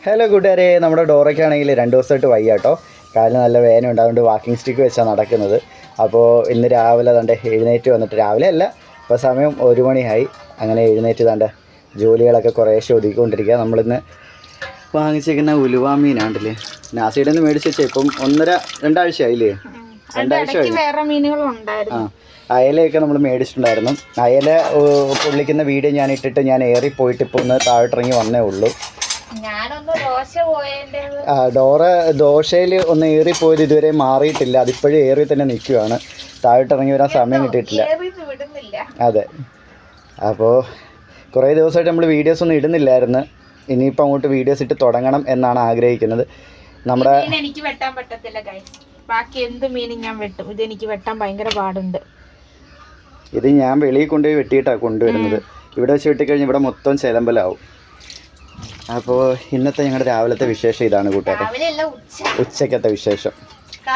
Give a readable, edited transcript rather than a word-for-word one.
Hello കൂട്ടുകാരെ, നമ്മുടെ ഡോറയ്ക്കാണെങ്കിൽ 2 ദിവസമായിട്ട് വയ്യ കേട്ടോ. കാലിന് നല്ല വേദന ഉണ്ട്, അതുകൊണ്ട് വാക്കിംഗ് സ്റ്റിക്ക് വെച്ചാണ് നടക്കുന്നത്. അപ്പോൾ ഇന്ന് രാവിലെ എഴുന്നേറ്റ് വന്നിട്ട്, രാവിലെ അല്ല ഇപ്പോൾ സമയം 1 മണിയായി. അങ്ങനെ എഴുന്നേറ്റ് ജോലികളൊക്കെ കുറേശ്ശെ ഒതുക്കിക്കൊണ്ടിരിക്കുക. നമ്മളിന്ന് വാങ്ങിച്ചേക്കുന്ന ഉലുവ മീനാണ്ടല്ലേ, നാസിയുടെ നിന്ന് മേടിച്ച് വെച്ചാൽ ഇപ്പം 1.5-2 ആഴ്ചയായില്ലേ? 2 ആഴ്ച ആ അയലയൊക്കെ നമ്മൾ മേടിച്ചിട്ടുണ്ടായിരുന്നു. അയല പൊള്ളിക്കുന്ന വീഡിയോ ഞാൻ ഇട്ടിട്ട് ഞാൻ ഏറിപ്പോയിട്ട് ഇപ്പോൾ ഒന്ന് താഴോട്ടിറങ്ങി വന്നേ ഉള്ളൂ. ദോശയിൽ ഒന്ന് ഏറിപ്പോയത് ഇതുവരെ മാറിയിട്ടില്ല, അതിപ്പോഴും ഏറി തന്നെ നിൽക്കുകയാണ്. താഴോട്ടിറങ്ങി വരാൻ സമയം കിട്ടിയിട്ടില്ല. അതെ, അപ്പോൾ കുറേ ദിവസമായിട്ട് നമ്മൾ വീഡിയോസ് ഒന്നും ഇടുന്നില്ലായിരുന്നു. ഇനിയിപ്പോൾ അങ്ങോട്ട് വീഡിയോസ് ഇട്ട് തുടങ്ങണം എന്നാണ് ആഗ്രഹിക്കുന്നത്. നമ്മുടെ എനിക്ക് വെട്ടാൻ പറ്റത്തില്ല ഗൈസ്, ബാക്കി എന്ത് മീനും ഞാൻ വെട്ടും, ഇത് എനിക്ക് വെട്ടാൻ ഭയങ്കര പാടുണ്ട്. ഇത് ഞാൻ വെളിയിൽ കൊണ്ടുപോയി വെട്ടിയിട്ടാണ് കൊണ്ടുവരുന്നത്. ഇവിടെ വെച്ച് വെട്ടിക്കഴിഞ്ഞാൽ ഇവിടെ മൊത്തം ചിലമ്പലാവും. അപ്പോൾ ഇന്നത്തെ ഞങ്ങളുടെ രാവിലത്തെ വിശേഷം ഇതാണ് കൂട്ടുകാരെ, ഉച്ചക്കത്തെ വിശേഷം.